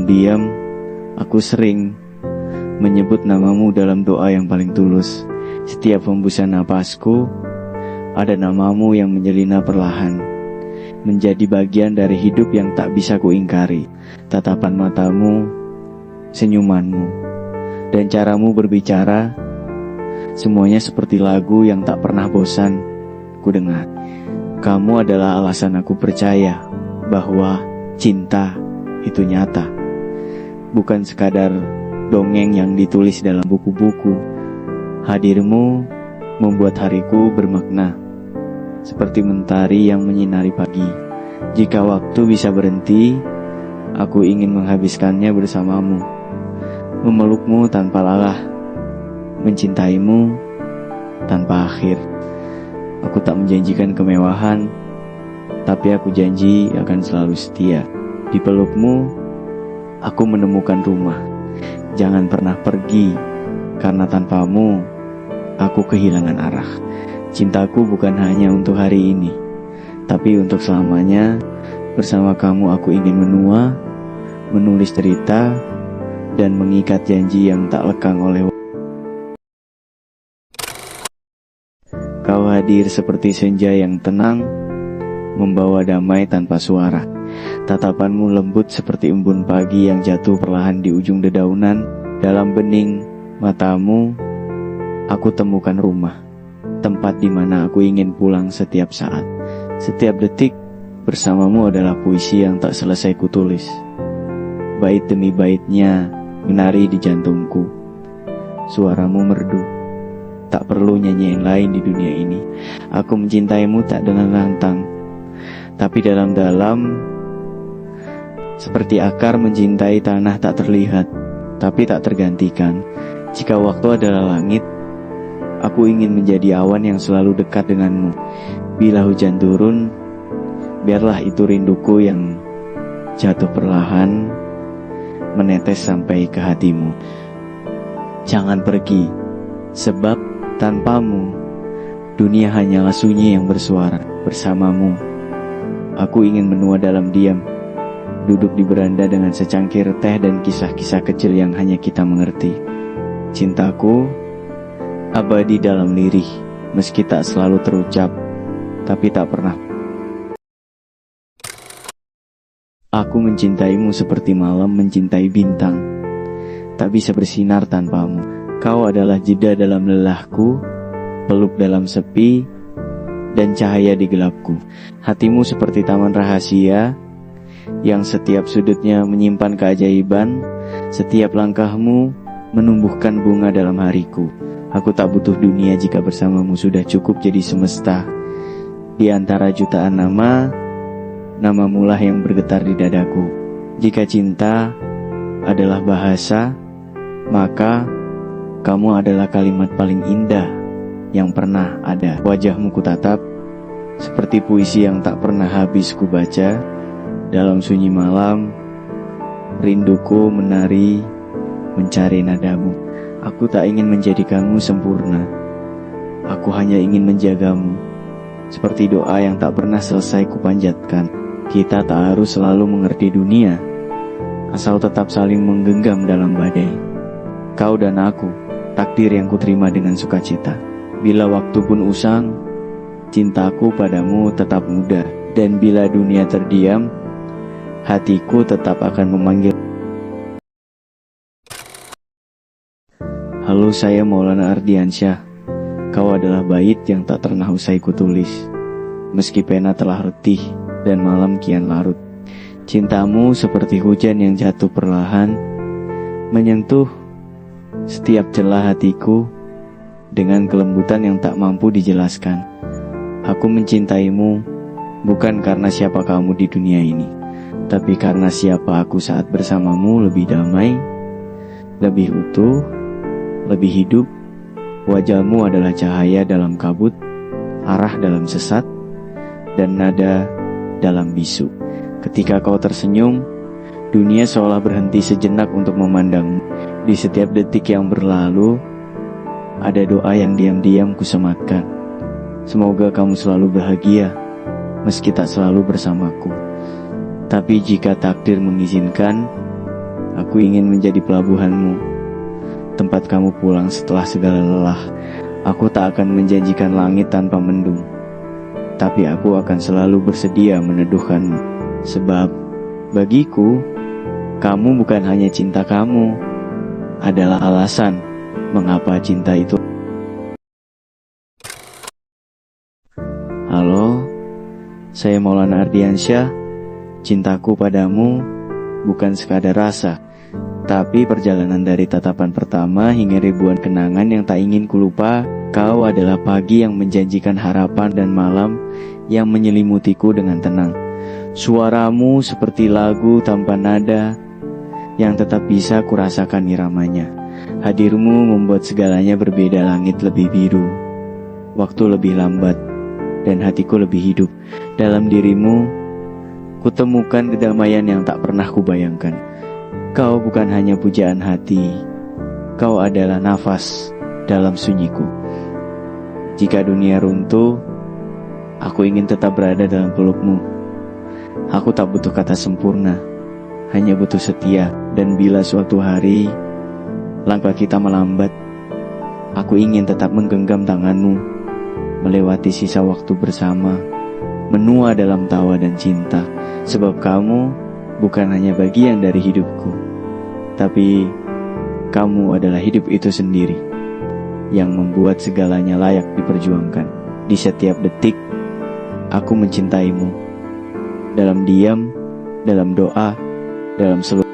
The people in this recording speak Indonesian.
diam, aku sering menyebut namamu dalam doa yang paling tulus. Setiap hembusan napasku, ada namamu yang menyelinap perlahan, menjadi bagian dari hidup yang tak bisa kuingkari. Tatapan matamu, senyumanmu, dan caramu berbicara, semuanya seperti lagu yang tak pernah bosan ku dengar. Kamu adalah alasan aku percaya bahwa cinta itu nyata, bukan sekadar dongeng yang ditulis dalam buku-buku. Hadirmu membuat hariku bermakna, seperti mentari yang menyinari pagi. Jika waktu bisa berhenti, aku ingin menghabiskannya bersamamu, memelukmu tanpa lelah, mencintaimu tanpa akhir. Aku tak menjanjikan kemewahan, tapi aku janji akan selalu setia. Di pelukmu, aku menemukan rumah. Jangan pernah pergi, karena tanpamu, aku kehilangan arah. Cintaku bukan hanya untuk hari ini, tapi untuk selamanya. Bersama kamu aku ingin menua, menulis cerita, dan mengikat janji yang tak lekang oleh waktu. Kau hadir seperti senja yang tenang, membawa damai tanpa suara. Tatapanmu lembut seperti embun pagi yang jatuh perlahan di ujung dedaunan. Dalam bening matamu, aku temukan rumah, tempat di mana aku ingin pulang setiap saat. Setiap detik bersamamu adalah puisi yang tak selesai kutulis. Bait demi baitnya menari di jantungku. Suaramu merdu, tak perlu nyanyi yang lain di dunia ini. Aku mencintaimu tak dengan lantang, tapi dalam-dalam, seperti akar mencintai tanah tak terlihat, tapi tak tergantikan. Jika waktu adalah langit, aku ingin menjadi awan yang selalu dekat denganmu. Bila hujan turun, biarlah itu rinduku yang jatuh perlahan, menetes sampai ke hatimu. Jangan pergi, sebab tanpamu, dunia hanyalah sunyi yang bersuara. Bersamamu, aku ingin menua dalam diam, duduk di beranda dengan secangkir teh dan kisah-kisah kecil yang hanya kita mengerti. Cintaku abadi dalam lirih, meski tak selalu terucap, tapi tak pernah. Aku mencintaimu seperti malam mencintai bintang, tak bisa bersinar tanpamu. Kau adalah jeda dalam lelahku, peluk dalam sepi, dan cahaya di gelapku. Hatimu seperti taman rahasia, yang setiap sudutnya menyimpan keajaiban. Setiap langkahmu menumbuhkan bunga dalam hariku. Aku tak butuh dunia jika bersamamu sudah cukup jadi semesta. Di antara jutaan nama, namamulah yang bergetar di dadaku. Jika cinta adalah bahasa, maka kamu adalah kalimat paling indah yang pernah ada. Wajahmu kutatap seperti puisi yang tak pernah habis kubaca. Dalam sunyi malam, rinduku menari mencari nadamu. Aku tak ingin menjadikanmu sempurna, aku hanya ingin menjagamu, seperti doa yang tak pernah selesai kupanjatkan. Kita tak harus selalu mengerti dunia, asal tetap saling menggenggam dalam badai. Kau dan aku, takdir yang kuterima dengan sukacita. Bila waktu pun usang, cintaku padamu tetap muda. Dan bila dunia terdiam, hatiku tetap akan memanggil. Halo, saya Maulana Ardiansyah. Kau adalah bait yang tak pernah usai kutulis, meski pena telah retih dan malam kian larut. Cintamu seperti hujan yang jatuh perlahan, menyentuh setiap celah hatiku dengan kelembutan yang tak mampu dijelaskan. Aku mencintaimu bukan karena siapa kamu di dunia ini, tapi karena siapa aku saat bersamamu. Lebih damai, lebih utuh, lebih hidup. Wajahmu adalah cahaya dalam kabut, arah dalam sesat, dan nada dalam bisu. Ketika kau tersenyum, dunia seolah berhenti sejenak untuk memandangmu. Di setiap detik yang berlalu, ada doa yang diam-diam kusematkan. Semoga kamu selalu bahagia, meski tak selalu bersamaku. Tapi jika takdir mengizinkan, Aku ingin menjadi pelabuhanmu, tempat kamu pulang setelah segala lelah. Aku tak akan menjanjikan langit tanpa mendung, tapi aku akan selalu bersedia meneduhkanmu. Sebab bagiku, kamu bukan hanya cinta kamu, adalah alasan mengapa cinta itu. Halo, saya Maulana Ardiansyah. Cintaku padamu bukan sekadar rasa, tapi perjalanan dari tatapan pertama hingga ribuan kenangan yang tak ingin kulupa. Kau adalah pagi yang menjanjikan harapan dan malam yang menyelimutiku dengan tenang. Suaramu seperti lagu tanpa nada yang tetap bisa kurasakan iramanya. Hadirmu membuat segalanya berbeda, langit lebih biru, waktu lebih lambat, dan hatiku lebih hidup. Dalam dirimu, kutemukan kedamaian yang tak pernah kubayangkan. Kau bukan hanya pujaan hati, kau adalah nafas dalam sunyiku. Jika dunia runtuh, aku ingin tetap berada dalam pelukmu. Aku tak butuh kata sempurna, hanya butuh setia. Dan bila suatu hari langkah kita melambat, aku ingin tetap menggenggam tanganmu, melewati sisa waktu bersama, menua dalam tawa dan cinta. Sebab kamu bukan hanya bagian dari hidupku, tapi kamu adalah hidup itu sendiri, yang membuat segalanya layak diperjuangkan. Di setiap detik, aku mencintaimu. Dalam diam, dalam doa, dalam seluruh